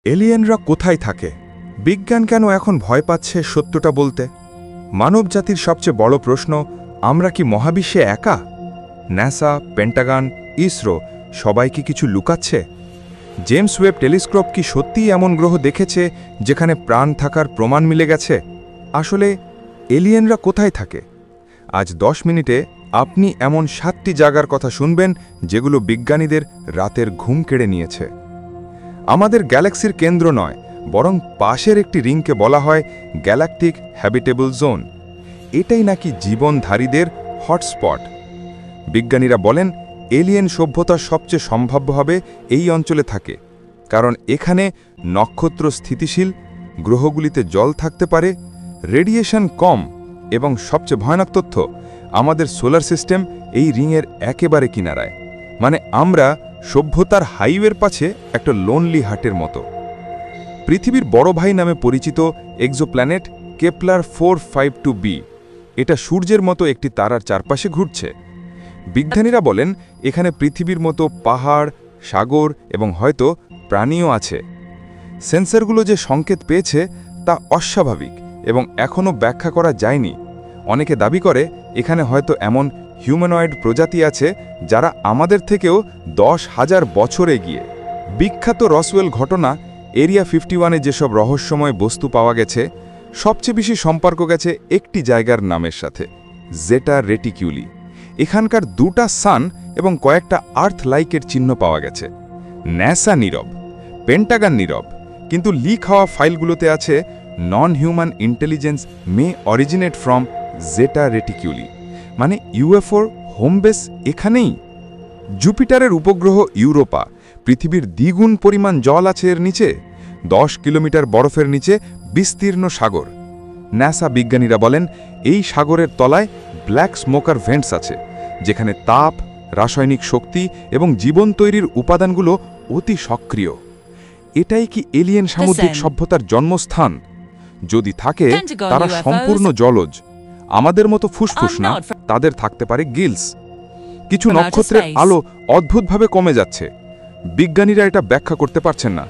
এলিয়েনরা কোথায় থাকে? বিজ্ঞান কেন এখন ভয় পাচ্ছে সত্যটা বলতে? মানবজাতির সবচেয়ে বড় প্রশ্ন, আমরা কি মহাবিশ্বে একা? ন্যাসা, পেন্টাগন, ইসরো সবাই কি কিছু লুকাচ্ছে? জেমস ওয়েব টেলিস্কোপ কি সত্যিই এমন গ্রহ দেখেছে যেখানে প্রাণ থাকার প্রমাণ মিলে গেছে? আসলে এলিয়েনরা কোথায় থাকে? আজ 10 মিনিটে আপনি এমন 7টি জায়গার কথা শুনবেন যেগুলো বিজ্ঞানীদের রাতের ঘুম কেড়ে নিয়েছে। আমাদের গ্যালাক্সির কেন্দ্র নয়, বরং পাশের একটি রিংকে বলা হয় গ্যালাকটিক হ্যাবিটেবল জোন। এটাই নাকি জীবনধারীদের হটস্পট। বিজ্ঞানীরা বলেন এলিয়েন সভ্যতা সবচেয়ে সম্ভাব্য হবে এই অঞ্চলে থাকে, কারণ এখানে নক্ষত্র স্থিতিশীল, গ্রহগুলিতে জল থাকতে পারে, রেডিয়েশন কম এবং সবচেয়ে ভয়ানক তথ্য, আমাদের সোলার সিস্টেম এই রিংয়ের একেবারে কিনারায়। মানে আমরা সভ্যতার হাইওয়ের পাশে একটা লোনলি হার্টের মতো। পৃথিবীর বড় ভাই নামে পরিচিত এক্সোপ্ল্যানেট কেপলার 452b, এটা সূর্যের মতো একটি তারার চারপাশে ঘুরছে। বিজ্ঞানীরা বলেন এখানে পৃথিবীর মতো পাহাড়, সাগর এবং হয়তো প্রাণীও আছে। সেন্সরগুলো যে সংকেত পেয়েছে তা অস্বাভাবিক এবং এখনও ব্যাখ্যা করা যায়নি। অনেকে দাবি করে এখানে হয়তো এমন হিউম্যানয়েড প্রজাতি আছে যারা আমাদের থেকেও 10,000 বছর এগিয়ে। বিখ্যাত রসওয়েল ঘটনা এরিয়া 51-এ যেসব রহস্যময় বস্তু পাওয়া গেছে, সবচেয়ে বেশি সম্পর্ক গেছে একটি জায়গার নামের সাথে, জেটা রেটিকিউলি। এখানকার 2টা সান এবং কয়েকটা আর্থ লাইকের চিহ্ন পাওয়া গেছে। ন্যাসা নীরব, পেন্টাগন নীরব, কিন্তু লিক হওয়া ফাইলগুলোতে আছে non human intelligence may originate from Zeta Reticuli. মানে ইউএফওর হোম বেস এখানেই। জুপিটারের উপগ্রহ ইউরোপা, পৃথিবীর দ্বিগুণ পরিমাণ জল আছে এর নিচে। 10 কিলোমিটার বরফের নিচে বিস্তীর্ণ সাগর। ন্যাসা বিজ্ঞানীরা বলেন এই সাগরের তলায় ব্ল্যাক স্মোকার ভেন্টস আছে, যেখানে তাপ, রাসায়নিক শক্তি এবং জীবন তৈরির উপাদানগুলো অতি সক্রিয়। এটাই কি এলিয়েন সামুদ্রিক সভ্যতার জন্মস্থান? যদি থাকে তারা সম্পূর্ণ জলজ, আমাদের মতো ফুসফুস না, তাদের থাকতে পারে গিলস। কিছু নক্ষত্রের আলো অদ্ভুতভাবে কমে যাচ্ছে। বিজ্ঞানীরা এটা ব্যাখ্যা করতে পারছেন না।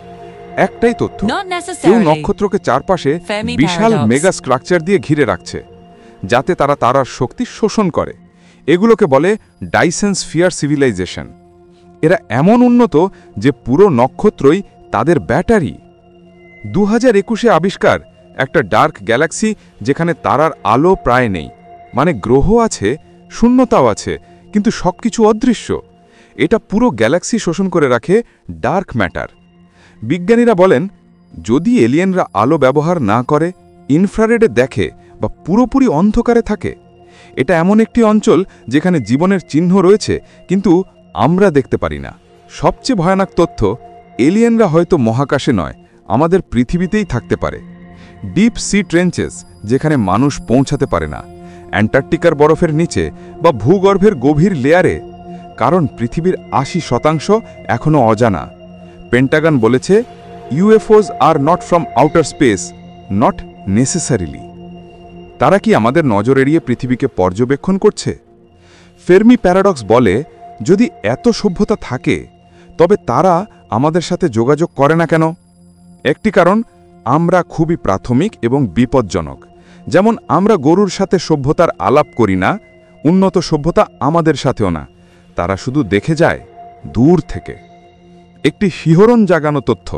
একটাই তথ্য, কেউ নক্ষত্রকে চারপাশে বিশাল মেগা স্ট্রাকচার দিয়ে ঘিরে রাখছে, যাতে তারা তারার শক্তি শোষণ করে। এগুলোকে বলে ডাইসেন স্ফিয়ার সিভিলাইজেশন। এরা এমন উন্নত যে পুরো নক্ষত্রই তাদের ব্যাটারি। 2021-এ আবিষ্কার একটা ডার্ক গ্যালাক্সি যেখানে তারার আলো প্রায় নেই। মানে গ্রহ আছে, শূন্যতাও আছে, কিন্তু সবকিছু অদৃশ্য। এটা পুরো গ্যালাক্সি শোষণ করে রাখে ডার্ক ম্যাটার। বিজ্ঞানীরা বলেন যদি এলিয়েনরা আলো ব্যবহার না করে, ইনফ্রারেডে দেখে বা পুরোপুরি অন্ধকারে থাকে, এটা এমন একটি অঞ্চল যেখানে জীবনের চিহ্ন রয়েছে কিন্তু আমরা দেখতে পারি না। সবচেয়ে ভয়ানক তথ্য, এলিয়েনরা হয়তো মহাকাশে নয়, আমাদের পৃথিবীতেই থাকতে পারে। ডিপ সি ট্রেঞ্চেস, যেখানে মানুষ পৌঁছাতে পারে না, অ্যান্টার্কটিকার বরফের নিচে বা ভূগর্ভের গভীর লেয়ারে, কারণ পৃথিবীর 80% এখনও অজানা। পেন্টাগন বলেছে UFOs are not from outer space, not necessarily. তারা কি আমাদের নজর এড়িয়ে পৃথিবীকে পর্যবেক্ষণ করছে? ফের্মি প্যারাডক্স বলে যদি এত সভ্যতা থাকে, তবে তারা আমাদের সাথে যোগাযোগ করে না কেন? একটি কারণ, আমরা খুবই প্রাথমিক এবং বিপজ্জনক। যেমন আমরা গরুর সাথে সভ্যতার আলাপ করি না, উন্নত সভ্যতা আমাদের সাথেও না। তারা শুধু দেখে যায় দূর থেকে। একটি শিহরণ জাগানো তথ্য,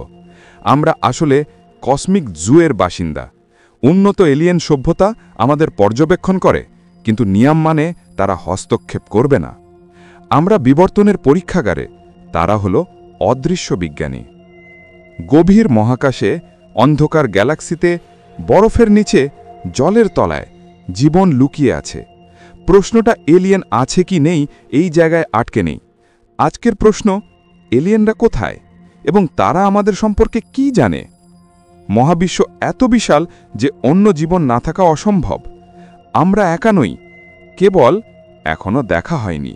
আমরা আসলে কসমিক জুয়ের বাসিন্দা। উন্নত এলিয়েন সভ্যতা আমাদের পর্যবেক্ষণ করে, কিন্তু নিয়ম মানে তারা হস্তক্ষেপ করবে না। আমরা বিবর্তনের পরীক্ষাগারে, তারা হলো অদৃশ্য বিজ্ঞানী। গভীর মহাকাশে, অন্ধকার গ্যালাক্সিতে, বরফের নিচে, জলের তলায় জীবন লুকিয়ে আছে। প্রশ্নটা এলিয়েন আছে কি নেই এই জায়গায় আটকে নেই। আজকের প্রশ্ন, এলিয়েনরা কোথায় এবং তারা আমাদের সম্পর্কে কি জানে? মহাবিশ্ব এত বিশাল যে অন্য জীবন না থাকা অসম্ভব। আমরা একা নই, কেবল এখনো দেখা হয়নি।